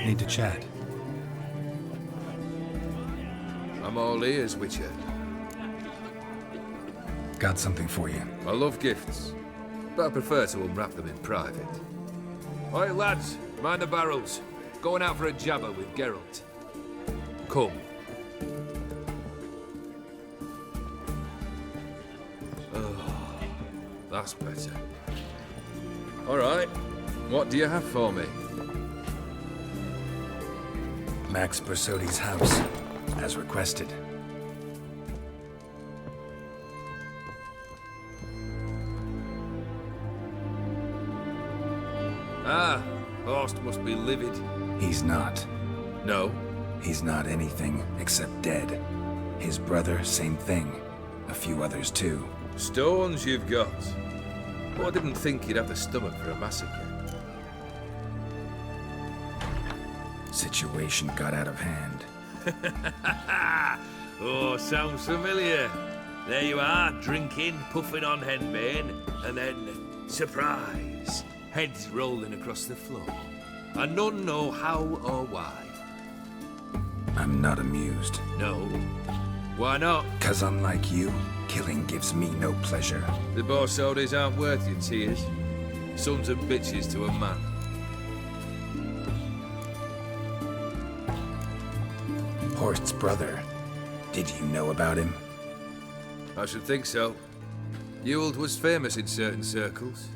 Need to chat. I'm all ears, Witcher. Got something for you. I love gifts, but I prefer to unwrap them in private. Oi, lads, mind the barrels. Going out for a jabber with Geralt. Come. Oh, that's better. All right, what do you have for me? Max Borsodi's house, as requested. Ah, Horst must be livid. He's not. No? He's not anything except dead. His brother, same thing. A few others too. Stones you've got. But I didn't think you'd have the stomach for a massacre. Situation got out of hand. Oh, sounds familiar. There you are, drinking, puffing on henbane, and then, surprise, heads rolling across the floor. And none know how or why. I'm not amused. No. Why not? 'Cause unlike you, killing gives me no pleasure. The Borsodis aren't worth your tears. Sons and bitches to a man. Horst's brother. Did you know about him? I should think so. Ewald was famous in certain circles.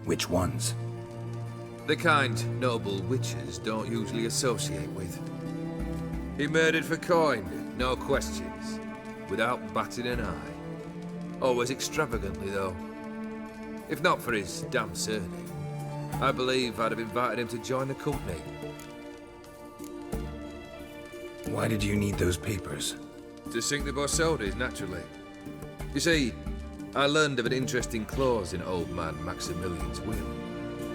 Which ones? The kind noble witches don't usually associate with. He murdered for coin, no questions, without batting an eye. Always extravagantly, though. If not for his damn surname, I believe I'd have invited him to join the company. Why did you need those papers? To sink the Borsodis, naturally. You see, I learned of an interesting clause in old man Maximilian's will.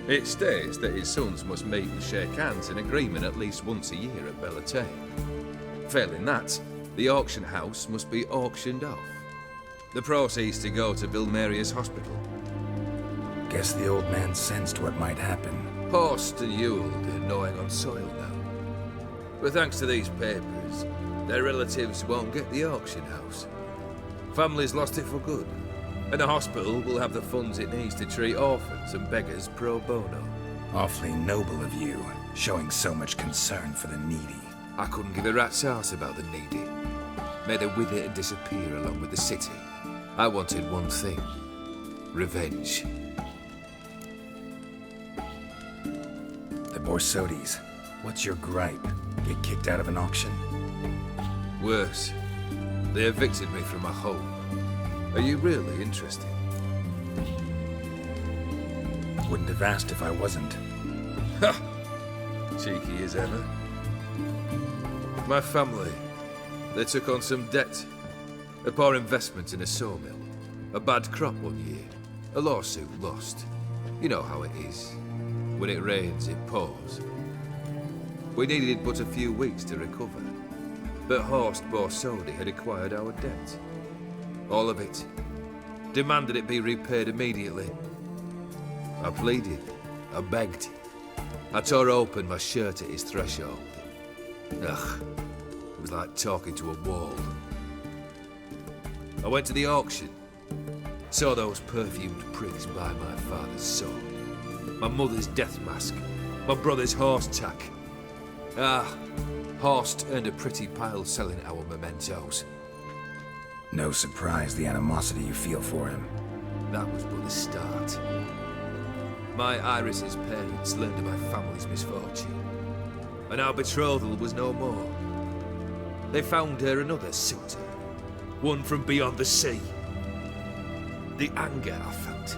It states that his sons must meet and shake hands in agreement at least once a year at Bellatane. Failing that, the auction house must be auctioned off. The proceeds to go to Vilmeria's hospital. Guess the old man sensed what might happen. Horst and Ewald are gnawing on soil now. But thanks to these papers, their relatives won't get the auction house. Families lost it for good, and the hospital will have the funds it needs to treat orphans and beggars pro bono. Awfully noble of you, showing so much concern for the needy. I couldn't give a rat's ass about the needy. Made her wither and disappear along with the city. I wanted one thing. Revenge. The Borsodis. What's your gripe? Get kicked out of an auction? Worse. They evicted me from my home. Are you really interested? Wouldn't have asked if I wasn't. Ha! Cheeky as ever. My family, they took on some debt. A poor investment in a sawmill. A bad crop one year. A lawsuit lost. You know how it is. When it rains, it pours. We needed but a few weeks to recover. But Horst Borsodi had acquired our debt. All of it. Demanded it be repaid immediately. I pleaded. I begged. I tore open my shirt at his threshold. Ugh. It was like talking to a wall. I went to the auction. Saw those perfumed pricks buy my father's sword. My mother's death mask. My brother's horse tack. Ah, Horst earned a pretty pile selling our mementos. No surprise the animosity you feel for him. That was but the start. My Iris's parents learned of my family's misfortune, and our betrothal was no more. They found her another suitor, one from beyond the sea. The anger I felt,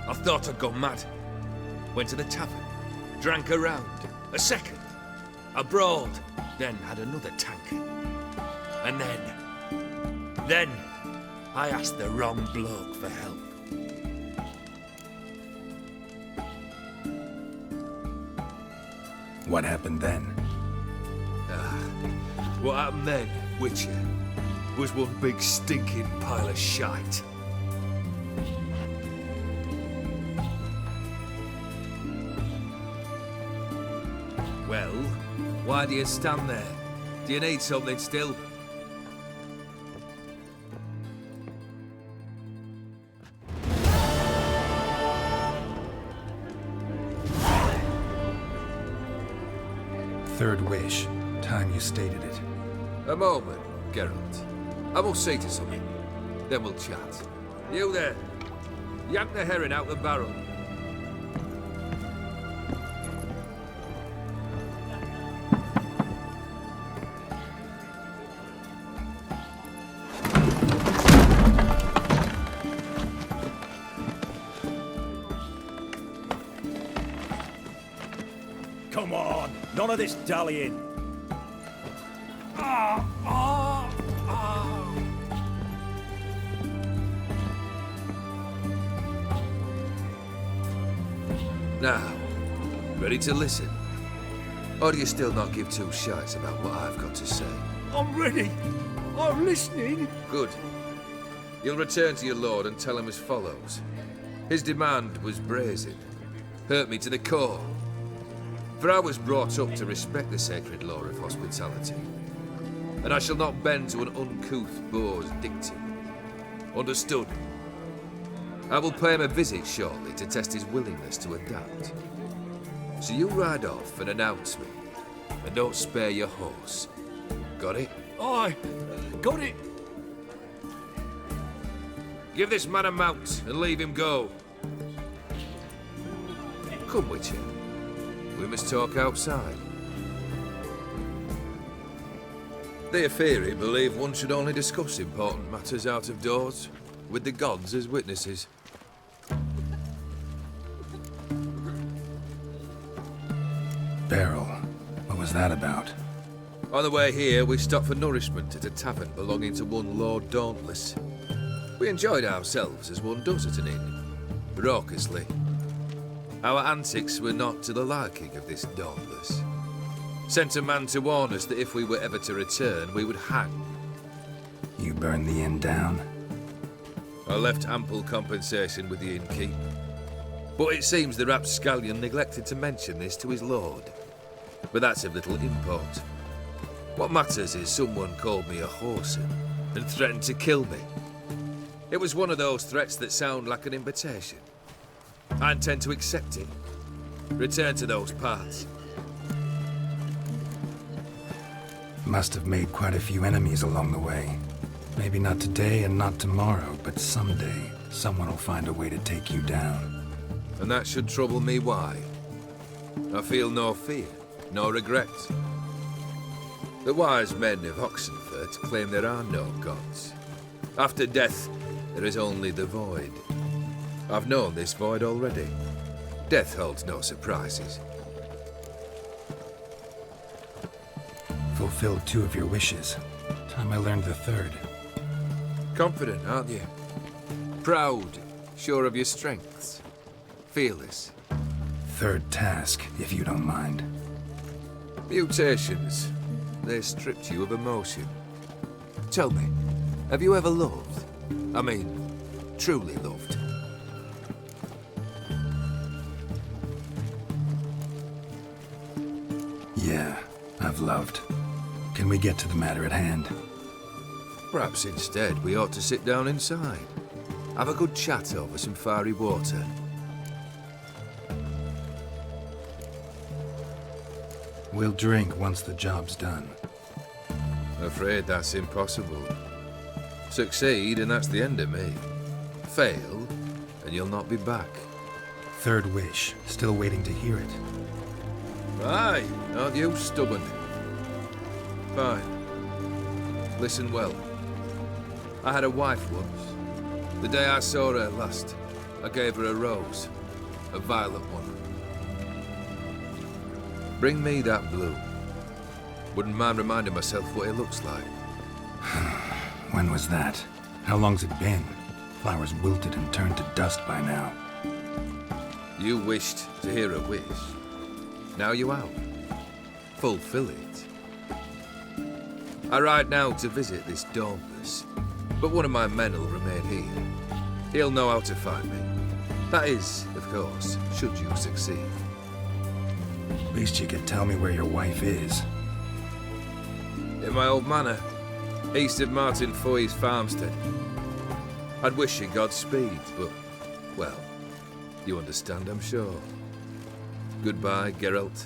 I thought I'd gone mad. Went to the tavern, drank a round, a second, a broad, then had another tankard. And then I asked the wrong bloke for help. What happened then? What happened then, Witcher, was one big stinking pile of shite. Well, Well, why do you stand there? Do you need something still? Third wish. Time you stated it. A moment, Geralt. I must see to something. Then we'll chat. You there. Yank the herring out the barrel. Come on, none of this dallying. Now, ready to listen? Or do you still not give two shites about what I've got to say? I'm ready. I'm listening. Good. You'll return to your lord and tell him as follows. His demand was brazen. Hurt me to the core. For I was brought up to respect the sacred law of hospitality. And I shall not bend to an uncouth boor's dictum. Understood? I will pay him a visit shortly to test his willingness to adapt. So you ride off and announce me. And don't spare your horse. Got it? Aye, got it. Give this man a mount and leave him go. Come, Witcher. We must talk outside. The Aetheri believe one should only discuss important matters out of doors, with the gods as witnesses. Barrel. What was that about? On the way here, we stopped for nourishment at a tavern belonging to one Lord Dauntless. We enjoyed ourselves as one does at an inn, raucously. Our antics were not to the liking of this Dauntless. Sent a man to warn us that if we were ever to return, we would hang. You burned the inn down? I left ample compensation with the innkeep. But it seems the rapscallion neglected to mention this to his lord. But that's of little import. What matters is someone called me a whoreson and threatened to kill me. It was one of those threats that sound like an invitation. I intend to accept it. Return to those parts. Must have made quite a few enemies along the way. Maybe not today and not tomorrow, but someday, someone will find a way to take you down. And that should trouble me why? I feel no fear, no regret. The wise men of Oxenfurt claim there are no gods. After death, there is only the void. I've known this void already. Death holds no surprises. Fulfilled 2 of your wishes. Time I learned the 3rd. Confident, aren't you? Proud, sure of your strengths. Fearless. 3rd task, if you don't mind. Mutations. They stripped you of emotion. Tell me, have you ever loved? I mean, truly loved? Yeah, I've loved. Can we get to the matter at hand? Perhaps instead we ought to sit down inside. Have a good chat over some fiery water. We'll drink once the job's done. Afraid that's impossible. Succeed and that's the end of me. Fail and you'll not be back. 3rd wish. Still waiting to hear it. Aye, aren't you stubborn? Fine. Listen well. I had a wife once. The day I saw her last, I gave her a rose. A violet one. Bring me that blue. Wouldn't mind reminding myself what it looks like. When was that? How long's it been? Flowers wilted and turned to dust by now. You wished to hear a wish. Now you out. Fulfill it. I ride now to visit this Dauntless, but one of my men will remain here. He'll know how to find me. That is, of course, should you succeed. At least you could tell me where your wife is. In my old manor, east of Martin Foy's farmstead. I'd wish you Godspeed, but, well, you understand, I'm sure. Goodbye, Geralt.